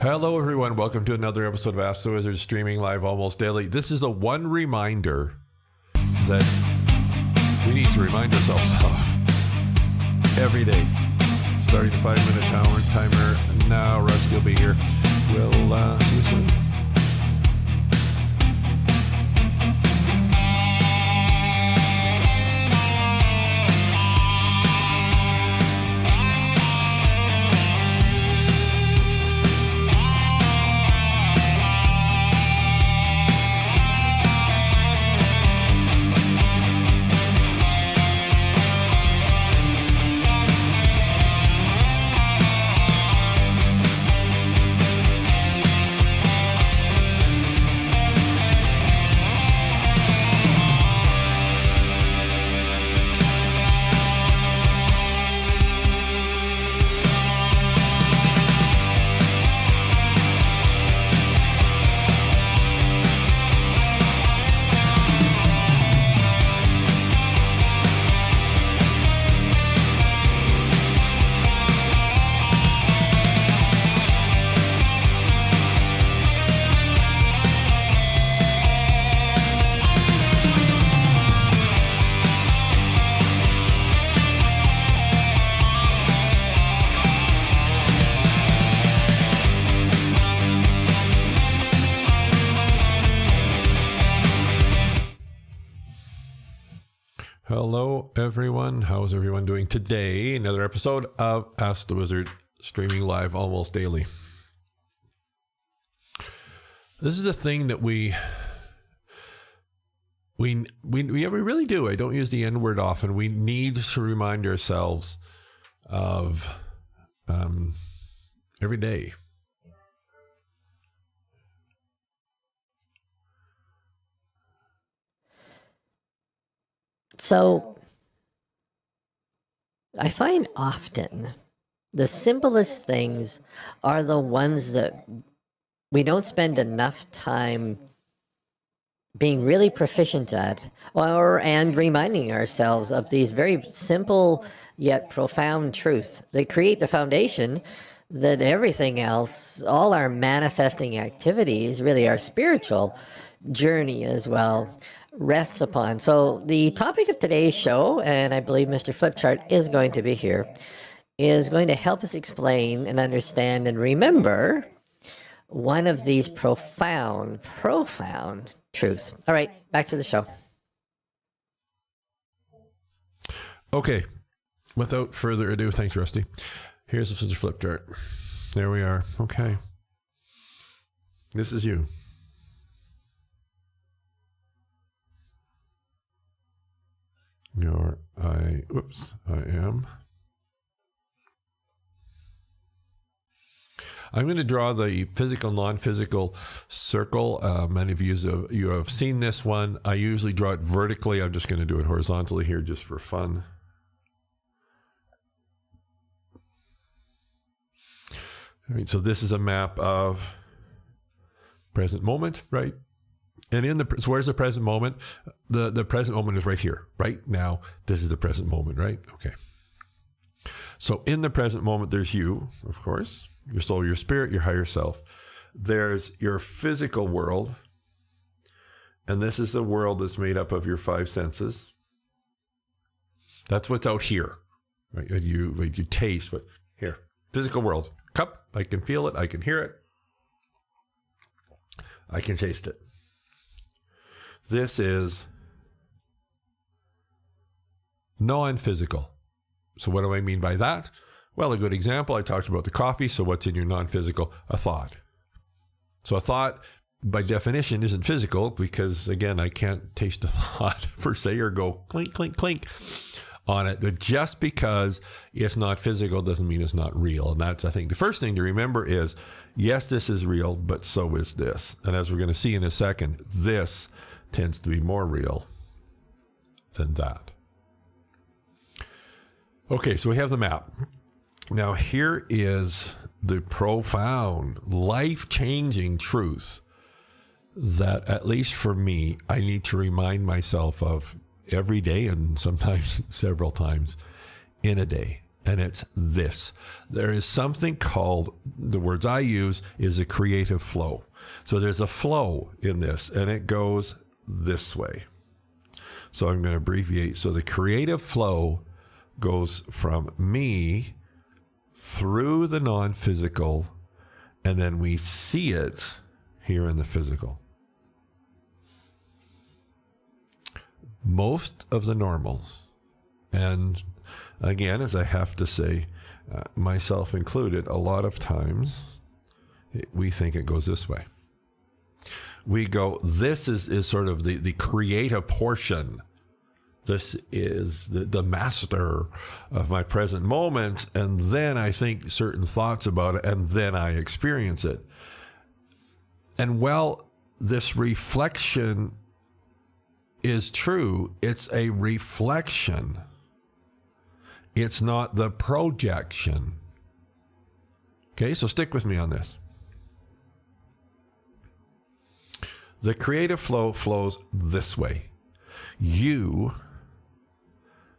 Hello, everyone. Welcome to another episode of Ask the Wizard, streaming live almost daily. This is the one reminder that we need to remind ourselves of every day. Starting the 5-minute timer now. Rusty will be here. We'll see you soon. Hello, everyone. How's everyone doing today? Another episode of Ask the Wizard, streaming live almost daily. This is a thing that we really do. I don't use the N word often. We need to remind ourselves of every day. So, I find often the simplest things are the ones that we don't spend enough time being really proficient at, and reminding ourselves of these very simple yet profound truths that create the foundation that everything else, all our manifesting activities, really our spiritual journey as well, rests upon. So the topic of today's show, and I believe Mr. Flipchart is going to be here, is going to help us explain and understand and remember one of these profound truths. All right, back to the show. Okay, without further ado, thanks, Rusty. Here's Mr. Flipchart. There we are. Okay. This is you. I am. I'm going to draw the physical, non-physical circle. Many of you have seen this one. I usually draw it vertically. I'm just going to do it horizontally here just for fun. All right, so this is a map of present moment, right? And so where's the present moment? The present moment is right here, right now. This is the present moment, right? Okay. So in the present moment, there's you, of course, your soul, your spirit, your higher self. There's your physical world. And this is the world that's made up of your 5 senses. That's what's out here, right? You taste, but here, physical world. Cup, I can feel it, I can hear it, I can taste it. This is non-physical. So what do I mean by that? Well, a good example, I talked about the coffee. So what's in your non-physical? A thought. So a thought, by definition, isn't physical because, again, I can't taste a thought per se or go clink, clink, clink on it. But just because it's not physical doesn't mean it's not real. And that's, I think, the first thing to remember is, yes, this is real, but so is this. And as we're going to see in a second, this tends to be more real than that. Okay, so we have the map. Now here is the profound, life-changing truth that, at least for me, I need to remind myself of every day and sometimes several times in a day. And it's this. There is something called, the words I use is a creative flow. So there's a flow in this, and it goes this way. So I'm going to abbreviate. So the creative flow goes from me through the non-physical, and then we see it here in the physical. Most of the normals, and again, as I have to say, myself included, a lot of times we think it goes this way. We go, this is sort of the creative portion. This is the master of my present moment. And then I think certain thoughts about it, and then I experience it. And while this reflection is true, it's a reflection. It's not the projection. Okay, so stick with me on this. The creative flow flows this way. You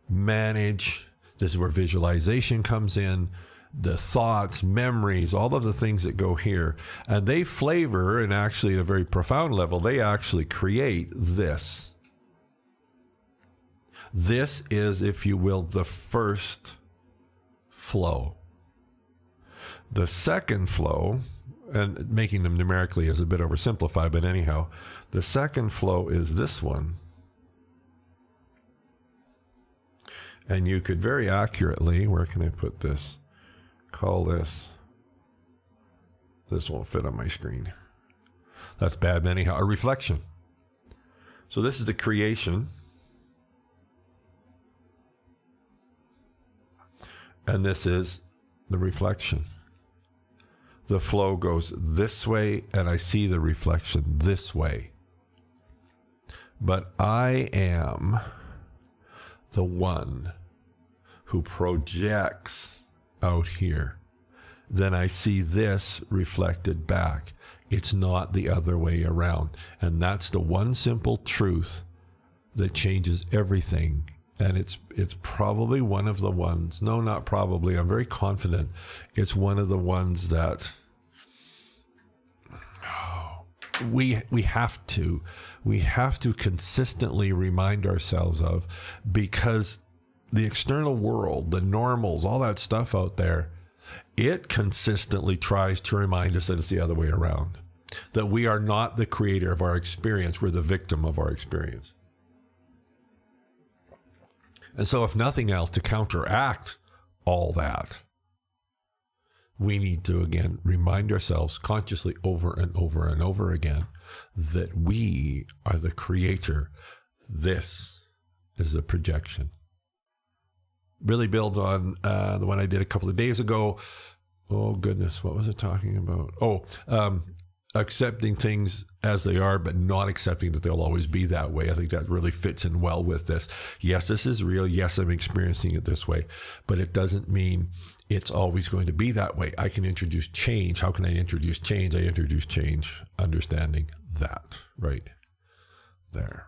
manage, this is where visualization comes in, the thoughts, memories, all of the things that go here. And they flavor, and actually at a very profound level, they actually create this. This is, if you will, the first flow. The second flow, and making them numerically is a bit oversimplified, but anyhow, the second flow is this one. And you could very accurately, where can I put this? Call this won't fit on my screen. That's bad, but anyhow, a reflection. So this is the creation. And this is the reflection. The flow goes this way, and I see the reflection this way. But I am the one who projects out here. Then I see this reflected back. It's not the other way around. And that's the one simple truth that changes everything. And it's probably one of the ones, no, not probably, I'm very confident it's one of the ones that we have to consistently remind ourselves of, because the external world, the normals, all that stuff out there, it consistently tries to remind us that it's the other way around, that we are not the creator of our experience, we're the victim of our experience. And so if nothing else, to counteract all that, we need to, again, remind ourselves consciously over and over and over again that we are the creator. This is the projection. Really builds on the one I did a couple of days ago. Oh, goodness, what was it talking about? Accepting things as they are, but not accepting that they'll always be that way. I think that really fits in well with this. Yes, this is real. Yes, I'm experiencing it this way, but it doesn't mean it's always going to be that way. I can introduce change. How can I introduce change? I introduce change, understanding that right there.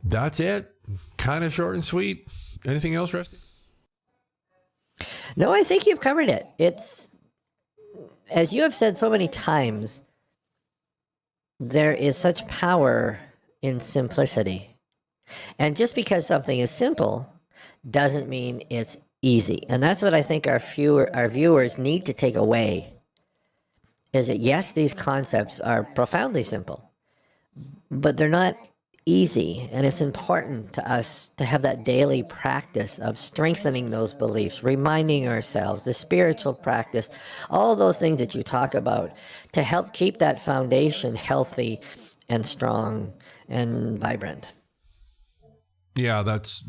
That's it. Kind of short and sweet. Anything else, Rusty? No, I think you've covered it. It's, as you have said so many times, there is such power in simplicity. And just because something is simple doesn't mean it's easy. And that's what I think our viewers need to take away, is that yes, these concepts are profoundly simple, but they're not easy. And it's important to us to have that daily practice of strengthening those beliefs, reminding ourselves, the spiritual practice, all those things that you talk about, to help keep that foundation healthy and strong and vibrant. Yeah, that's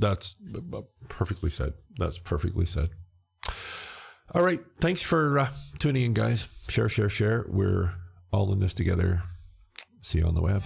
perfectly said. That's perfectly said. All right. Thanks for tuning in, guys. Share. We're all in this together. See you on the web.